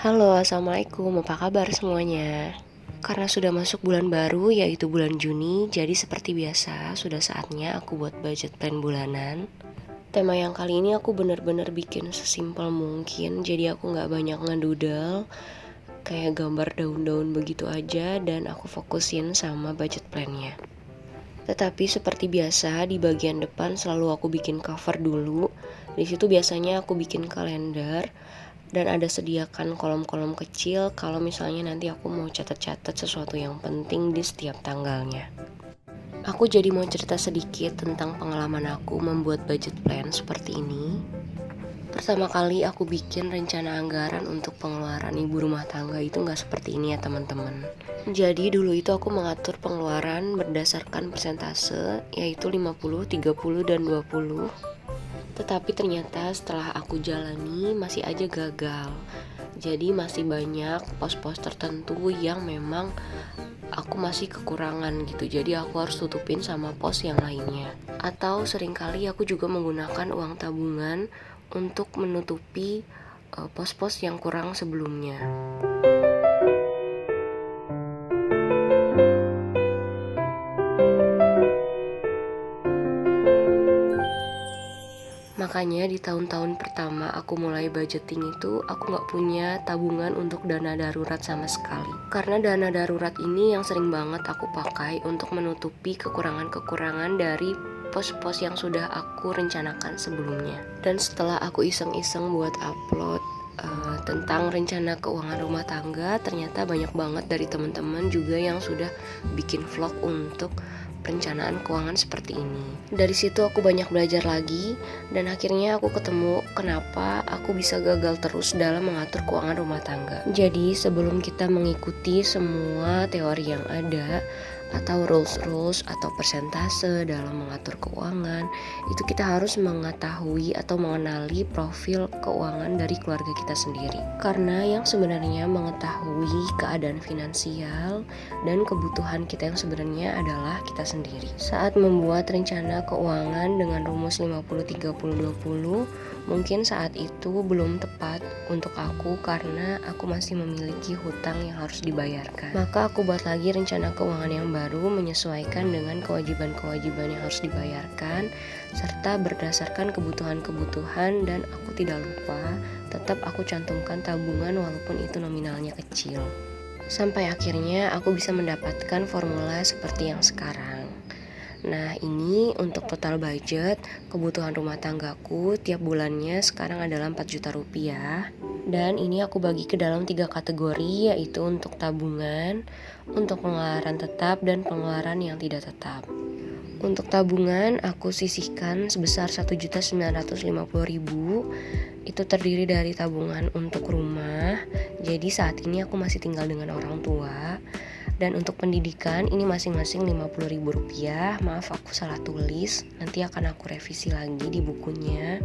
Halo, Assalamualaikum, apa kabar semuanya? Karena sudah masuk bulan baru yaitu bulan Juni, jadi seperti biasa sudah saatnya aku buat budget plan bulanan. Tema yang kali ini aku bener-bener bikin sesimpel mungkin, jadi aku gak banyak ngedoodle, kayak gambar daun-daun begitu aja dan aku fokusin sama budget plannya. Tetapi seperti biasa di bagian depan selalu aku bikin cover dulu. Di situ biasanya aku bikin kalender dan ada sediakan kolom-kolom kecil kalau misalnya nanti aku mau catat-catat sesuatu yang penting di setiap tanggalnya. Aku jadi mau cerita sedikit tentang pengalaman aku membuat budget plan seperti ini. Pertama kali aku bikin rencana anggaran untuk pengeluaran ibu rumah tangga itu gak seperti ini ya teman-teman. Jadi dulu itu aku mengatur pengeluaran berdasarkan persentase, yaitu 50, 30, dan 20. Tetapi ternyata setelah aku jalani masih aja gagal. Jadi masih banyak pos-pos tertentu yang memang aku masih kekurangan gitu. Jadi aku harus tutupin sama pos yang lainnya. Atau seringkali aku juga menggunakan uang tabungan untuk menutupi pos-pos yang kurang sebelumnya. Makanya di tahun-tahun pertama aku mulai budgeting itu aku gak punya tabungan untuk dana darurat sama sekali. Karena dana darurat ini yang sering banget aku pakai untuk menutupi kekurangan-kekurangan dari pos-pos yang sudah aku rencanakan sebelumnya. Dan setelah aku iseng-iseng buat upload tentang rencana keuangan rumah tangga, ternyata banyak banget dari teman-teman juga yang sudah bikin vlog untuk perencanaan keuangan seperti ini. Dari situ aku banyak belajar lagi dan akhirnya aku ketemu kenapa aku bisa gagal terus dalam mengatur keuangan rumah tangga. Jadi sebelum kita mengikuti semua teori yang ada atau rules atau persentase dalam mengatur keuangan, itu kita harus mengetahui atau mengenali profil keuangan dari keluarga kita sendiri. Karena yang sebenarnya mengetahui keadaan finansial dan kebutuhan kita yang sebenarnya adalah kita sendiri. Saat membuat rencana keuangan dengan rumus 50-30-20, mungkin saat itu belum tepat untuk aku karena aku masih memiliki hutang yang harus dibayarkan. Maka aku buat lagi rencana keuangan yang baru menyesuaikan dengan kewajiban-kewajiban yang harus dibayarkan serta berdasarkan kebutuhan-kebutuhan, dan aku tidak lupa tetap aku cantumkan tabungan walaupun itu nominalnya kecil. Sampai akhirnya aku bisa mendapatkan formula seperti yang sekarang. Nah, ini untuk total budget kebutuhan rumah tanggaku tiap bulannya sekarang adalah 4 juta rupiah. Dan ini aku bagi ke dalam 3 kategori, yaitu untuk tabungan, untuk pengeluaran tetap, dan pengeluaran yang tidak tetap. Untuk tabungan aku sisihkan sebesar 1.950.000. Itu terdiri dari tabungan untuk rumah. Jadi saat ini aku masih tinggal dengan orang tua. Dan untuk pendidikan ini masing-masing 50.000 rupiah. Maaf aku salah tulis, nanti akan aku revisi lagi di bukunya.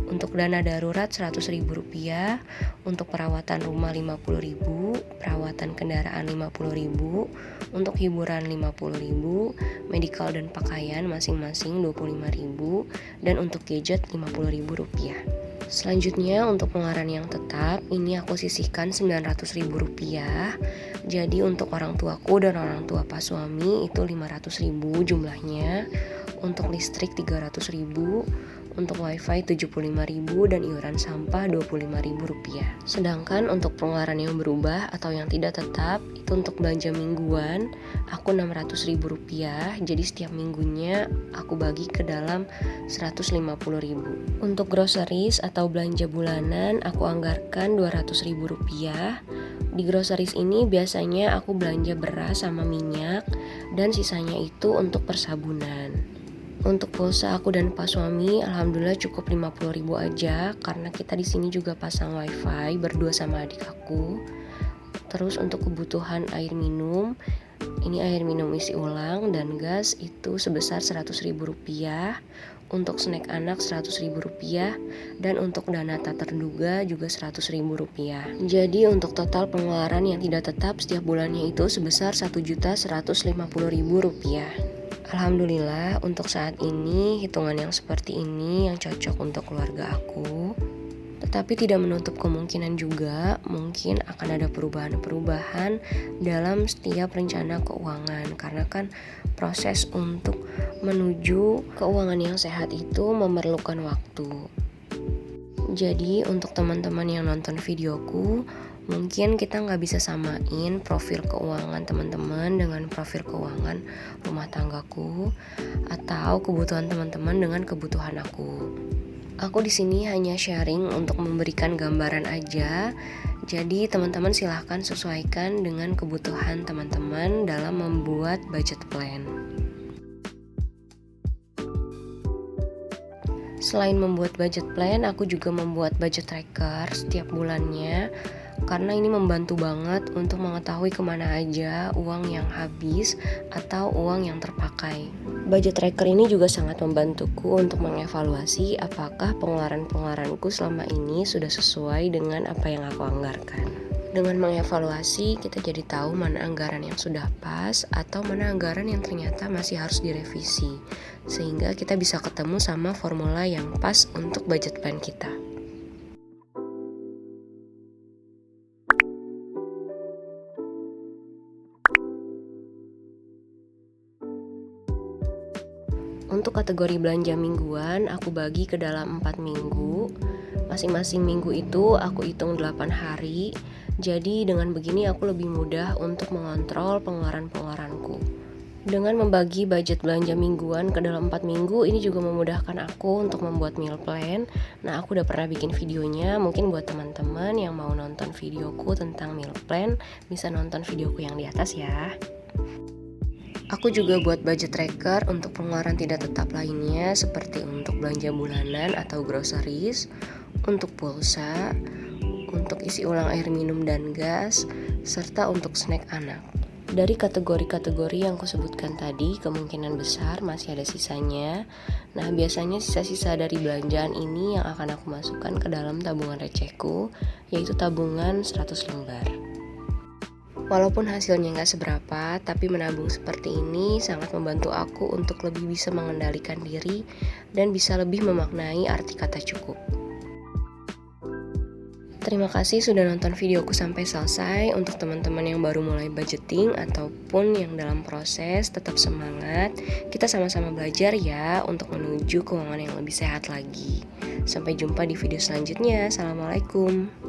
Untuk dana darurat 100.000 rupiah, untuk perawatan rumah 50.000, perawatan kendaraan 50.000, untuk hiburan 50.000, medical dan pakaian masing-masing 25.000, dan untuk gadget 50.000 rupiah. Selanjutnya untuk pengeluaran yang tetap, ini aku sisihkan 900.000 rupiah. Jadi untuk orang tuaku dan orang tua pas suami itu 500.000 jumlahnya. Untuk listrik 300.000, untuk wifi 75.000, dan iuran sampah 25.000 rupiah. Sedangkan untuk pengeluaran yang berubah atau yang tidak tetap, itu untuk belanja mingguan aku 600.000 rupiah. Jadi setiap minggunya aku bagi ke dalam 150.000. Untuk groceries atau belanja bulanan aku anggarkan 200.000 rupiah. Di groceries ini biasanya aku belanja beras sama minyak, dan sisanya itu untuk persabunan. Untuk pulsa aku dan pas suami alhamdulillah cukup 50.000 aja karena kita di sini juga pasang wifi berdua sama adik aku. Terus untuk kebutuhan air minum, ini air minum isi ulang dan gas itu sebesar 100.000 rupiah. Untuk snack anak 100.000 rupiah, dan untuk dana tak terduga juga 100.000 rupiah. Jadi untuk total pengeluaran yang tidak tetap setiap bulannya itu sebesar 1.150.000 rupiah. Alhamdulillah untuk saat ini hitungan yang seperti ini yang cocok untuk keluarga aku. Tetapi tidak menutup kemungkinan juga mungkin akan ada perubahan-perubahan dalam setiap rencana keuangan. Karena kan proses untuk menuju keuangan yang sehat itu memerlukan waktu. Jadi untuk teman-teman yang nonton videoku, mungkin kita nggak bisa samain profil keuangan teman-teman dengan profil keuangan rumah tanggaku, atau kebutuhan teman-teman dengan kebutuhan aku. Aku di sini hanya sharing untuk memberikan gambaran aja. Jadi teman-teman silahkan sesuaikan dengan kebutuhan teman-teman dalam membuat budget plan. Selain membuat budget plan, aku juga membuat budget tracker setiap bulannya. Karena ini membantu banget untuk mengetahui kemana aja uang yang habis atau uang yang terpakai. Budget tracker ini juga sangat membantuku untuk mengevaluasi apakah pengeluaran-pengeluaranku selama ini sudah sesuai dengan apa yang aku anggarkan. Dengan mengevaluasi, kita jadi tahu mana anggaran yang sudah pas atau mana anggaran yang ternyata masih harus direvisi. Sehingga kita bisa ketemu sama formula yang pas untuk budget plan kita. Untuk kategori belanja mingguan, aku bagi ke dalam 4 minggu. Masing-masing minggu itu aku hitung 8 hari. Jadi dengan begini aku lebih mudah untuk mengontrol pengeluaran-pengeluaranku. Dengan membagi budget belanja mingguan ke dalam 4 minggu, ini juga memudahkan aku untuk membuat meal plan. Nah, aku udah pernah bikin videonya. Mungkin buat teman-teman yang mau nonton videoku tentang meal plan, bisa nonton videoku yang di atas ya. Aku juga buat budget tracker untuk pengeluaran tidak tetap lainnya, seperti untuk belanja bulanan atau groceries, untuk pulsa, untuk isi ulang air minum dan gas, serta untuk snack anak. Dari kategori-kategori yang kusebutkan tadi, kemungkinan besar masih ada sisanya. Nah, biasanya sisa-sisa dari belanjaan ini yang akan aku masukkan ke dalam tabungan recehku, yaitu tabungan 100 lembar. Walaupun hasilnya nggak seberapa, tapi menabung seperti ini sangat membantu aku untuk lebih bisa mengendalikan diri dan bisa lebih memaknai arti kata cukup. Terima kasih sudah nonton videoku sampai selesai. Untuk teman-teman yang baru mulai budgeting ataupun yang dalam proses, tetap semangat. Kita sama-sama belajar ya untuk menuju keuangan yang lebih sehat lagi. Sampai jumpa di video selanjutnya. Assalamualaikum.